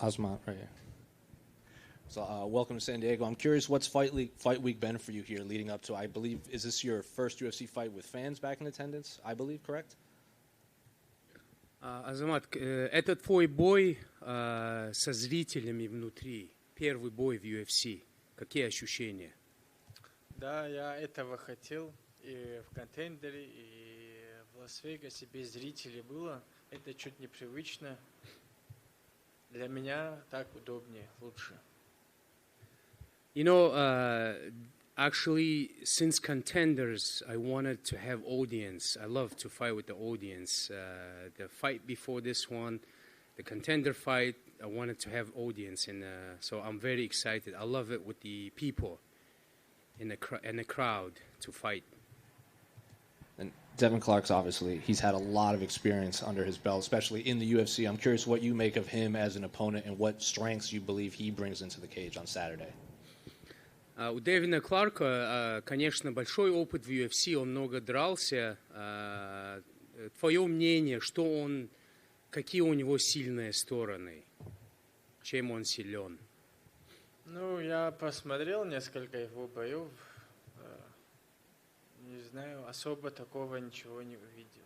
Azamat, right here. So, welcome to San Diego. I'm curious, what's fight week been for you here leading up to, I believe, is this your first UFC fight with fans back in attendance, I believe, correct? Азамат, это твой бой со зрителями внутри. Первый бой в UFC. Какие ощущения? Да, я этого хотел. И в контендере, и в Лас-Вегасе без зрителей было. Это чуть непривычно. Для меня так удобнее, лучше. You know, actually, since contenders, I wanted to have audience. I love to fight with the audience. The fight before this one, the contender fight, I wanted to have audience, and so I'm very excited. I love it with the people in the crowd to fight. And Devin Clark's obviously, he's had a lot of experience under his belt, especially in the UFC. I'm curious what you make of him as an opponent and what strengths you believe he brings into the cage on Saturday. У Дэвина Кларка, конечно, большой опыт в UFC, он много дрался. Твое мнение, какие у него сильные стороны, чем он силен? Ну, я посмотрел несколько его боев. Не знаю, особо такого ничего не увидел.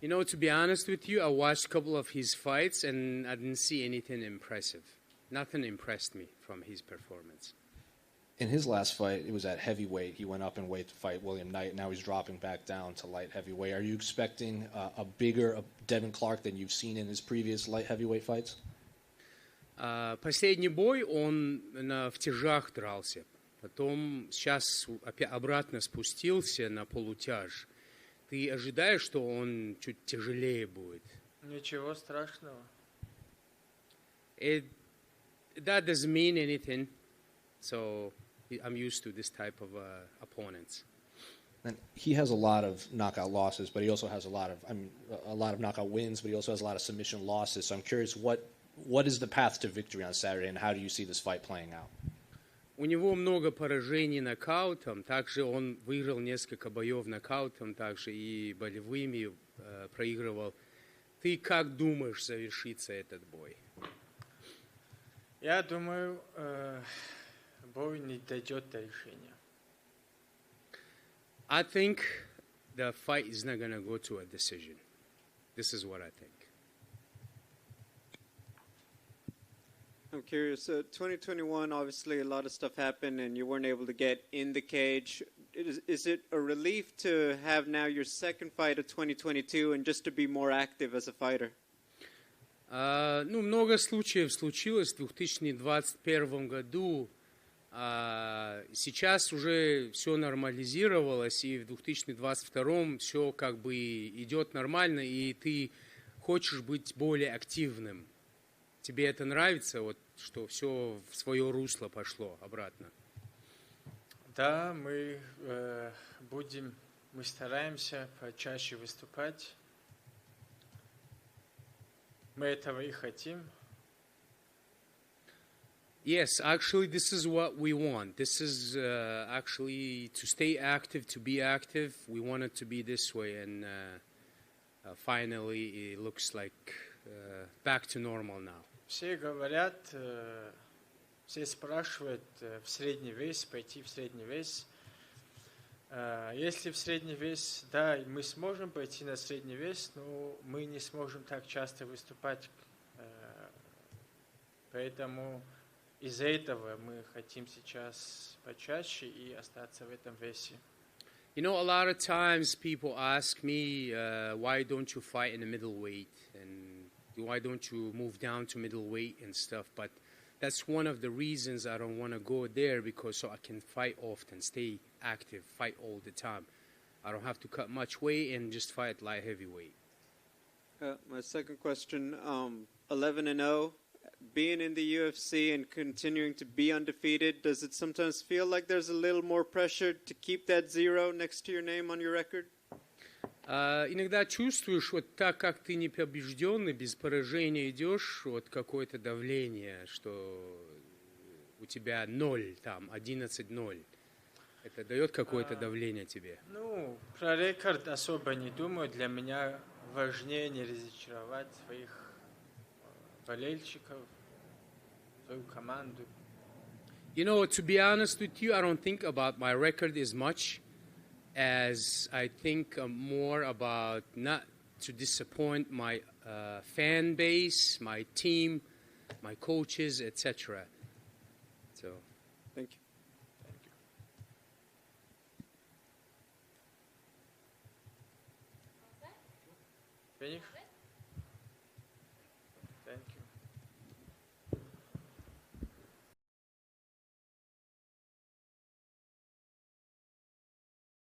You know, to be honest with you, I watched a couple of his fights and I didn't see anything impressive. Nothing impressed me from his performance. In his last fight, it was at heavyweight. He went up in weight to fight William Knight. Now he's dropping back down to light heavyweight. Are you expecting a bigger Devin Clark than you've seen in his previous light heavyweight fights? Последний бой он в тяжах дрался. Потом сейчас обратно спустился на полутяж. Ты ожидаешь, что он чуть тяжелее будет? Ничего страшного. That doesn't mean anything. So I'm used to this type of opponents. And he has a lot of knockout losses, but he also has a lot of knockout wins, but he also has a lot of submission losses. So I'm curious, what is the path to victory on Saturday, and how do you see this fight playing out? У него много поражений нокаутом, также он выиграл несколько боев нокаутом, также и болевыми проигрывал. Ты как думаешь завершится этот бой? Я думаю, бой не дойдет до решения. I think the fight is not going to go to a decision. This is what I think. I'm curious, 2021, obviously a lot of stuff happened and you weren't able to get in the cage. Is it a relief to have now your second fight of 2022 and just to be more active as a fighter? Много случаев случилось в 2021 году. Сейчас уже все нормализировалось, и в 2022 все как бы идет нормально, и ты хочешь быть более активным. Тебе это нравится, вот, что все в свое русло пошло обратно? Да, мы стараемся почаще выступать. Мы этого и хотим. Yes, actually, this is what we want. This is actually to stay active, to be active. We want it to be this way, and finally, it looks like back to normal now. Все говорят, все спрашивают в средний вес, пойти в средний вес. Если в средний вес, да, мы сможем пойти на средний вес, но мы не сможем так часто выступать. Поэтому из-за этого мы хотим сейчас почаще и остаться в этом весе. You know, a lot of times people ask me, why don't you fight in the middleweight? And why don't you move down to middleweight and stuff? But that's one of the reasons I don't want to go there, because so I can fight often, stay active, fight all the time. I don't have to cut much weight and just fight light heavyweight. My second question, 11-0, being in the UFC and continuing to be undefeated, does it sometimes feel like there's a little more pressure to keep that 0 next to your name on your record? Иногда чувствуешь, вот так как ты не побежденный, без поражения идешь, вот какое-то давление, что у тебя 0, там, 11-0. Это дает какое-то давление тебе? Ну, про рекорд особо не думаю. Для меня важнее не разочаровать своих болельщиков, свою команду. You know, to be honest with you, I don't think about my record as much as I think more about not to disappoint my fan base, my team, my coaches, etc. So, Thank you. Finish?